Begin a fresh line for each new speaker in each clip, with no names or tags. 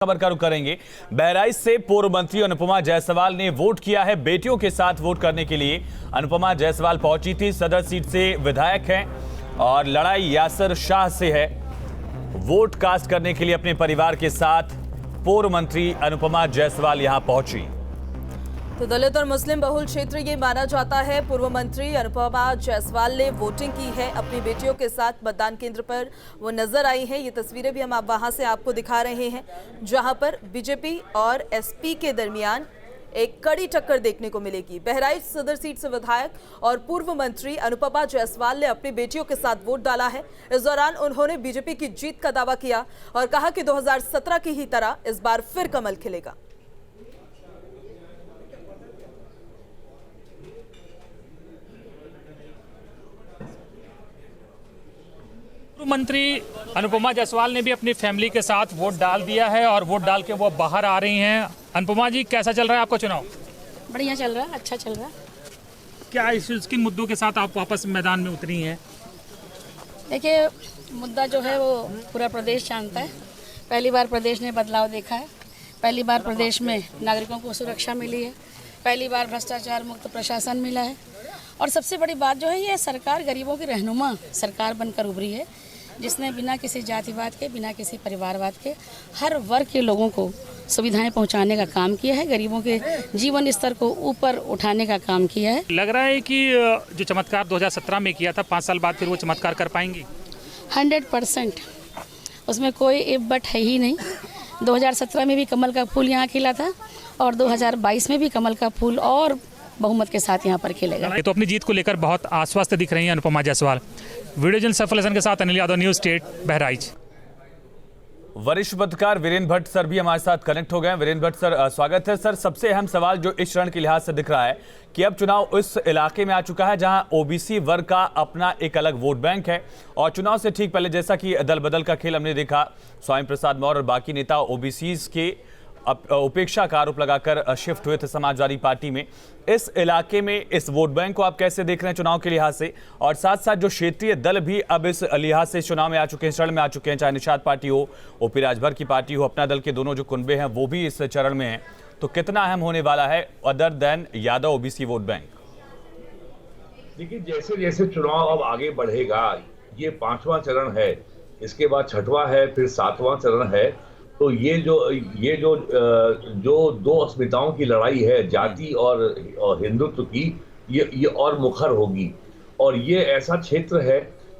खबर का रुख करेंगे। बहराइच से पूर्व मंत्री अनुपमा जायसवाल ने वोट किया है। बेटियों के साथ वोट करने के लिए अनुपमा जायसवाल पहुंची थी। सदर सीट से विधायक हैं और लड़ाई यासर शाह से है। वोट कास्ट करने के लिए अपने परिवार के साथ पूर्व मंत्री अनुपमा जायसवाल यहां पहुंची।
तो दलित और मुस्लिम बहुल क्षेत्र ये माना जाता है। पूर्व मंत्री अनुपमा जायसवाल ने वोटिंग की है। अपनी बेटियों के साथ मतदान केंद्र पर वो नजर आई हैं। ये तस्वीरें भी हम वहां से आपको दिखा रहे हैं, जहां पर बीजेपी और एसपी के दरमियान एक कड़ी टक्कर देखने को मिलेगी। बहराइच सदर सीट से विधायक और पूर्व मंत्री अनुपमा जायसवाल ने अपनी बेटियों के साथ वोट डाला है। इस दौरान उन्होंने बीजेपी की जीत का दावा किया और कहा कि 2017 की ही तरह इस बार फिर कमल खिलेगा।
मंत्री अनुपमा जायसवाल ने भी अपनी फैमिली के साथ वोट डाल दिया है और वोट डाल के वो बाहर आ रही हैं। अनुपमा जी, कैसा चल रहा है आपका चुनाव?
बढ़िया चल रहा है, अच्छा चल रहा है।
क्या इश्यूज किन मुद्दों के साथ आप वापस मैदान में उतरी हैं?
देखिए, मुद्दा जो है वो पूरा प्रदेश जानता है। पहली बार प्रदेश ने बदलाव देखा है। पहली बार प्रदेश में नागरिकों को सुरक्षा मिली है। पहली बार भ्रष्टाचार मुक्त प्रशासन मिला है। और सबसे बड़ी बात जो है, ये सरकार गरीबों की रहनुमा सरकार बनकर उभरी है, जिसने बिना किसी जातिवाद के, बिना किसी परिवारवाद के हर वर्ग के लोगों को सुविधाएं पहुंचाने का काम किया है। गरीबों के जीवन स्तर को ऊपर उठाने का काम किया है।
लग रहा है कि जो चमत्कार 2017 में किया था, 5 साल बाद फिर वो चमत्कार कर पाएंगी?
100%, उसमें कोई इफ बट है ही नहीं। 2017 में भी कमल का फूल यहाँ खिला था और 2022 में भी कमल का फूल और बहुमत के साथ यहाँ पर खिलेगा।
तो अपनी जीत को लेकर बहुत आश्वस्त दिख रही हैं अनुपमा जायसवाल। वीडियो जर्नलिस्ट सफल हसन के साथ अनिल यादव, न्यूज़ स्टेट, बहराइच।
वरिष्ठ पत्रकार वीरेंद्र भट्ट सर भी हमारे साथ कनेक्ट हो गए हैं। वीरेंद्र भट्ट सर, स्वागत है सर। सबसे अहम सवाल जो इस चरण के लिहाज से दिख रहा है कि अब चुनाव उस इलाके में आ चुका है जहां ओबीसी वर्ग का अपना एक अलग वोट बैंक है और चुनाव से ठीक पहले जैसा कि दल बदल का खेल हमने देखा, स्वामी प्रसाद मौर्य और बाकी नेता ओबीसीज के उपेक्षा का आरोप लगाकर शिफ्ट हुए थे समाजवादी पार्टी में। इस इलाके में इस वोट बैंक को आप कैसे देख रहे हैं चुनाव के लिहाज से, और साथ साथ जो क्षेत्रीय दल भी अब इस लिहाज से चुनाव में आ चुके हैं, चरण में आ चुके हैं, चाहे निषाद पार्टी हो, ओपी राजभर की पार्टी हो, अपना दल के दोनों जो कुनबे हैं वो भी इस चरण में हैं, तो कितना अहम होने वाला है other than Yadav OBC vote bank?
देखिए, जैसे जैसे चुनाव अब आगे बढ़ेगा, ये 5वां चरण है, इसके बाद 6वां है, फिर 7वां चरण है, तो ये जो दो अस्मिताओं की लड़ाई है, जाति और हिंदुत्व की, ये और मुखर होगी। और ये ऐसा क्षेत्र है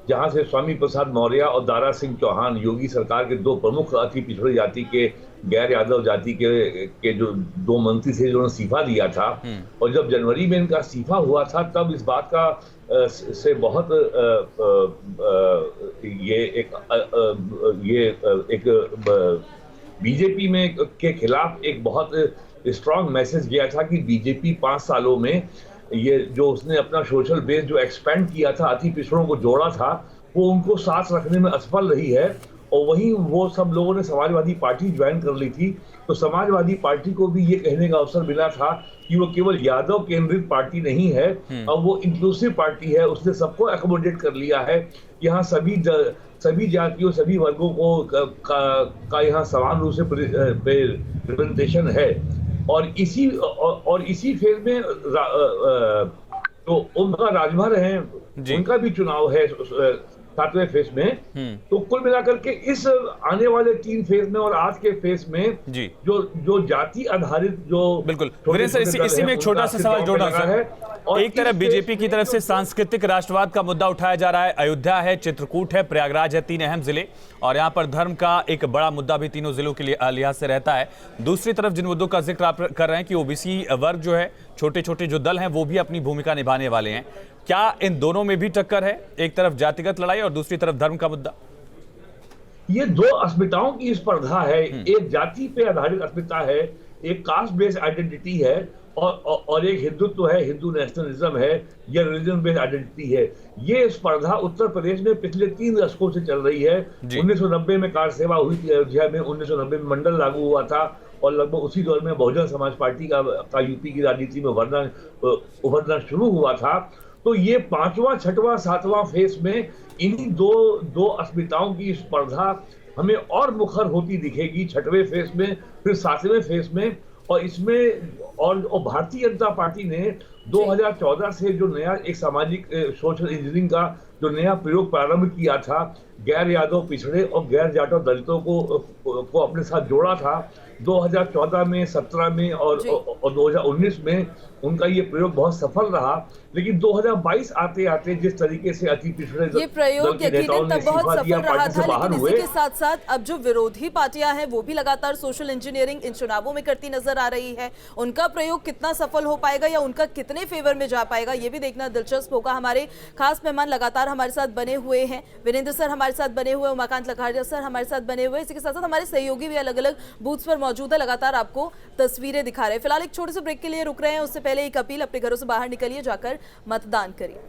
जहां से स्वामी प्रसाद मौर्य और दारा सिंह चौहान, योगी सरकार के दो प्रमुख अति पिछड़ी जाति के, गैर यादव जाति के जो 2 मंत्री थे जिन्होंने इस्तीफा दिया था, और जब जनवरी में इनका इस्तीफा हुआ था तब इस बात का से बहुत ये एक बीजेपी में के खिलाफ एक बहुत स्ट्रांग मैसेज गया था कि बीजेपी 5 सालों में ये जो उसने अपना सोशल बेस जो एक्सपेंड किया था, अति पिछड़ों को जोड़ा था, वो उनको साथ रखने में असफल रही है। और वहीं वो सब लोगों ने समाजवादी पार्टी ज्वाइन कर ली थी, तो समाजवादी पार्टी को भी ये कहने का अवसर मिला था कि वो केवल यादव केंद्रित पार्टी नहीं है, अब वो इंक्लूसिव पार्टी है। उसने सबको एकोमोडेट कर लिया है। यहाँ सभी जातियों, सभी वर्गों को का यहाँ समान रूप से रिप्रेजेंटेशन है। और इसी फेज में तो उनका राजभर है, उनका भी चुनाव है 7वें फेज में। तो कुल मिलाकर के इस आने वाले 3 फेज में और आज के फेज में जो जाति आधारित जो
बिल्कुल वीरेंद्र सर, इसी में एक छोटा सा सवाल जोड़ना है। एक तरफ बीजेपी की तरफ से सांस्कृतिक राष्ट्रवाद का मुद्दा उठाया जा रहा है। अयोध्या है, चित्रकूट है, प्रयागराज है, 3 अहम जिले, और यहाँ पर धर्म का एक बड़ा मुद्दा भी तीनों जिलों के लिहाज से रहता है। दूसरी तरफ जिन मुद्दों का जिक्र आप कर रहे हैं कि ओबीसी वर्ग जो है, छोटे छोटे जो दल हैं, वो भी अपनी भूमिका निभाने वाले हैं, क्या इन दोनों में भी टक्कर है? एक तरफ जातिगत लड़ाई और दूसरी तरफ धर्म का मुद्दा।
ये 2 अस्मिताओं की स्पर्धा है। एक जाति पे आधारित अस्मिता है, एक कास्ट बेस्ड आइडेंटिटी है, और एक हिंदुत्व है, हिंदू नेशनलिज्म है, या रिलीजन बेस्ड आइडेंटिटी है। ये स्पर्धा उत्तर प्रदेश में पिछले 3 दशकों से चल रही है। 1990 में कार सेवा हुई थी अयोध्या में, 1990 में मंडल लागू हुआ था, और लगभग उसी दौर में बहुजन समाज पार्टी का यूपी की राजनीति में उभरना शुरू हुआ था। तो ये 5वां, 6वां, 7वां फेज में इन्हीं दो अस्मिताओं की स्पर्धा हमें और मुखर होती दिखेगी 6वें फेज में, फिर 7वें फेज में। और इसमें और भारतीय जनता पार्टी ने 2014 से जो नया एक सामाजिक सोशल इंजीनियरिंग का जो नया प्रयोग प्रारंभ किया था, गैर यादव पिछड़े और गैर जाटव दलितों को अपने साथ जोड़ा था। 2014 में, 17 में और 2019 में उनका ये प्रयोग बहुत सफल रहा। लेकिन 2022 आते आते जिस तरीके से अति पिछड़े
ये प्रयोग यकीनन तब बहुत सफल रहा था, लेकिन इसी के साथ साथ अब जो विरोधी पार्टियां हैं वो भी लगातार सोशल इंजीनियरिंग इन चुनावों में करती नजर आ रही है। उनका प्रयोग कितना सफल हो पाएगा या उनका कितने फेवर में जा पाएगा, ये भी देखना दिलचस्प होगा। हमारे खास मेहमान लगातार हमारे साथ बने हुए हैं, वीरेंद्र सर हमारे साथ बने हुए, उमाकांत लखाड़िया सर हमारे साथ बने हुए, इसी के साथ साथ हमारे सहयोगी भी अलग अलग बूथ्स पर मौजूद है, लगातार आपको तस्वीरें दिखा रहे हैं। फिलहाल एक छोटे से ब्रेक के लिए रुक रहे हैं, उससे पहले एक अपील, अपने घरों से बाहर निकलिए, जाकर मतदान करिए।